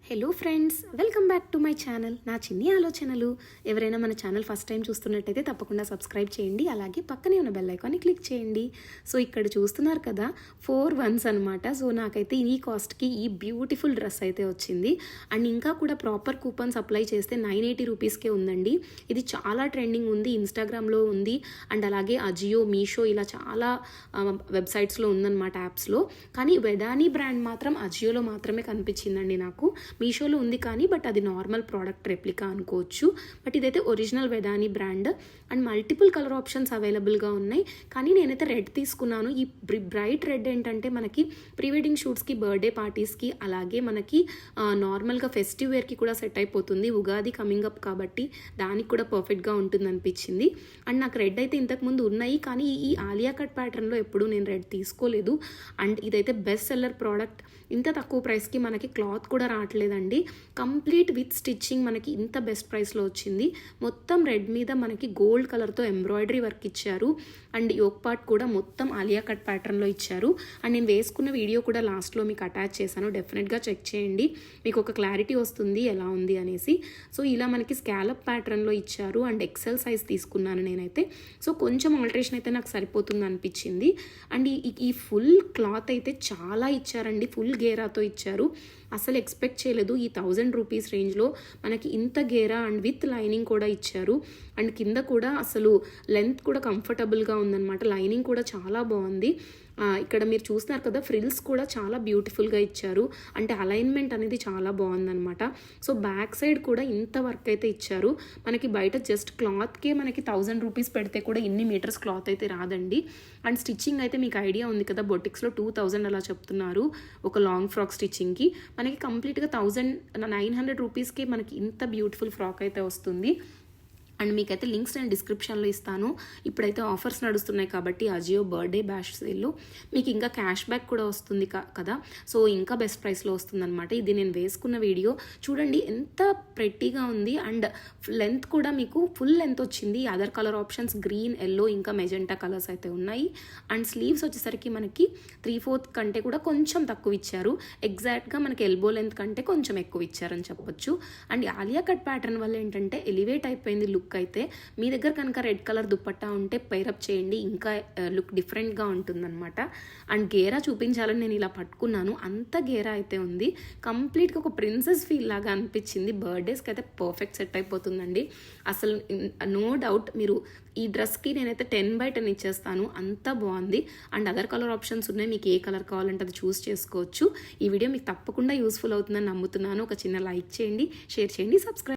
Hello friends, welcome back to my channel. నా చిన్ని ఆలోచనలు. ఎవరైనా మన ఛానల్ ఫస్ట్ టైం చూస్తున్నట్టయితే తప్పకుండా సబ్స్క్రైబ్ చేయండి. అలాగే పక్కనే ఉన్న బెల్ ఐకాన్ని క్లిక్ చేయండి. సో ఇక్కడ చూస్తున్నారు కదా, 4 1s అనమాట. సో నాకైతే ఈ కాస్ట్కి ఈ బ్యూటిఫుల్ డ్రెస్ అయితే వచ్చింది. అండ్ ఇంకా కూడా ప్రాపర్ కూపన్స్ అప్లై చేస్తే 980 రూపీస్కే ఉందండి. ఇది చాలా ట్రెండింగ్ ఉంది, ఇన్స్టాగ్రామ్లో ఉంది, అండ్ అలాగే అజియో, మీషో ఇలా చాలా వెబ్సైట్స్లో ఉందన్నమాట, యాప్స్లో. కానీ వెడానీ బ్రాండ్ మాత్రం అజియోలో మాత్రమే కనిపించిందండి నాకు. మీషోలో ఉంది కానీ బట్ అది నార్మల్ ప్రోడక్ట్ రెప్లికా అనుకోవచ్చు. బట్ ఇదైతే ఒరిజినల్ వెడానీ brand and multiple colour options అవైలబుల్గా ఉన్నాయి. కానీ నేనైతే రెడ్ తీసుకున్నాను. ఈ బ్రైట్ రెడ్ ఏంటంటే మనకి ప్రీ వెడ్డింగ్ షూట్స్కి, బర్త్డే పార్టీస్కి, అలాగే మనకి నార్మల్గా ఫెస్టివ్ వేర్కి కూడా సెట్ అయిపోతుంది. ఉగాది కమింగ్ అప్ కాబట్టి దానికి కూడా పర్ఫెక్ట్గా ఉంటుంది అనిపించింది. అండ్ నాకు రెడ్ అయితే ఇంతకుముందు ఉన్నాయి, కానీ ఈ ఆలియా కట్ ప్యాటర్న్లో ఎప్పుడూ నేను రెడ్ తీసుకోలేదు. అండ్ ఇదైతే బెస్ట్ సెల్లర్ ప్రోడక్ట్. ఇంత తక్కువ ప్రైస్కి మనకి క్లాత్ కూడా రావట్లేదండి. కంప్లీట్ విత్ స్టిచ్చింగ్ మనకి ఇంత బెస్ట్ ప్రైస్లో వచ్చింది. మొత్తం రెడ్ మీద మనకి గోల్డ్ కలర్తో ఎంబ్రాయిడరీ వర్క్ ఇచ్చారు. అండ్ యోక్ పార్ట్ కూడా మొత్తం ఆలియా కట్ ప్యాటర్న్లో ఇచ్చారు. అండ్ నేను వేసుకున్న వీడియో కూడా లాస్ట్లో మీకు అటాచ్ చేశాను, డెఫినెట్గా చెక్ చేయండి, మీకు ఒక క్లారిటీ వస్తుంది ఎలా ఉంది అనేసి. సో ఇలా మనకి స్కాలప్ ప్యాటర్న్లో ఇచ్చారు. అండ్ ఎక్సెల్ సైజ్ తీసుకున్నాను నేనైతే. సో కొంచెం ఆల్టరేషన్ అయితే నాకు సరిపోతుంది అనిపించింది. అండ్ ఈ ఫుల్ క్లాత్ అయితే చాలా ఇచ్చారండి, ఫుల్ గేరాతో ఇచ్చారు. అసలు ఎక్స్పెక్ట్ చేయలేదు ఈ 1000 రూపీస్ రేంజ్లో మనకి ఇంత గేరా అండ్ విత్ లైనింగ్ కూడా ఇచ్చారు. అండ్ కింద కూడా అసలు లెంత్ కూడా కంఫర్టబుల్గా ఉందన్నమాట. లైనింగ్ కూడా చాలా బాగుంది. ఇక్కడ మీరు చూస్తున్నారు కదా, ఫ్రిల్స్ కూడా చాలా బ్యూటిఫుల్గా ఇచ్చారు. అంటే అలైన్మెంట్ అనేది చాలా బాగుందన్నమాట. సో బ్యాక్ సైడ్ కూడా ఇంత వర్క్ అయితే ఇచ్చారు. మనకి బయట జస్ట్ క్లాత్కే మనకి 1000 రూపీస్ పెడితే కూడా ఇన్ని మీటర్స్ క్లాత్ అయితే రాదండి. అండ్ స్టిచ్చింగ్ అయితే మీకు ఐడియా ఉంది కదా, బొటిక్స్లో 2000 అలా చెప్తున్నారు ఒక లాంగ్ ఫ్రాక్ స్టిచ్చింగ్కి. మనకి కంప్లీట్గా 1900 రూపీస్కే మనకి ఇంత బ్యూటిఫుల్ ఫ్రాక్ అయితే వస్తుంది. అండ్ మీకైతే లింక్స్ నేను డిస్క్రిప్షన్లో ఇస్తాను. ఇప్పుడైతే ఆఫర్స్ నడుస్తున్నాయి కాబట్టి అజియో బర్త్డే బ్యాష్ సేల్లో మీకు ఇంకా క్యాష్ బ్యాక్ కూడా వస్తుంది కదా. సో ఇంకా బెస్ట్ ప్రైస్లో వస్తుందన్నమాట. ఇది నేను వేసుకున్న వీడియో చూడండి, ఎంత ప్రెట్టీగా ఉంది. అండ్ లెంత్ కూడా మీకు ఫుల్ లెంత్ వచ్చింది. Other colour options green, yellow, ఇంకా మెజెంటా కలర్స్ అయితే ఉన్నాయి. అండ్ స్లీవ్స్ వచ్చేసరికి మనకి 3/4 కంటే కూడా కొంచెం తక్కువ ఇచ్చారు. ఎగ్జాక్ట్గా మనకి ఎల్బో లెంత్ కంటే కొంచెం ఎక్కువ ఇచ్చారని చెప్పొచ్చు. అండ్ ఆలియా కట్ ప్యాటర్న్ వల్ల ఏంటంటే ఎలివేట్ అయిపోయింది లుక్ అయితే. మీ దగ్గర కనుక రెడ్ కలర్ దుపట్టా ఉంటే పైరప్ చేయండి, ఇంకా లుక్ డిఫరెంట్గా ఉంటుందన్నమాట. అండ్ గేరా చూపించాలని నేను ఇలా పట్టుకున్నాను, అంత గేరా అయితే ఉంది. కంప్లీట్గా ఒక ప్రిన్సెస్ ఫీల్ లాగా అనిపించింది. బర్త్డేస్కి అయితే పర్ఫెక్ట్ సెట్ అయిపోతుందండి. అసలు నో డౌట్ మీరు ఈ డ్రెస్కి నేనైతే 10/10 ఇచ్చేస్తాను, అంత బాగుంది. అండ్ అదర్ కలర్ ఆప్షన్స్ ఉన్నాయి, మీకు ఏ కలర్ కావాలంటే అది చూస్ చేసుకోవచ్చు. ఈ వీడియో మీకు తప్పకుండా యూస్ఫుల్ అవుతుందని నమ్ముతున్నాను. ఒక చిన్న లైక్ చేయండి, షేర్ చేయండి, సబ్స్క్రైబ్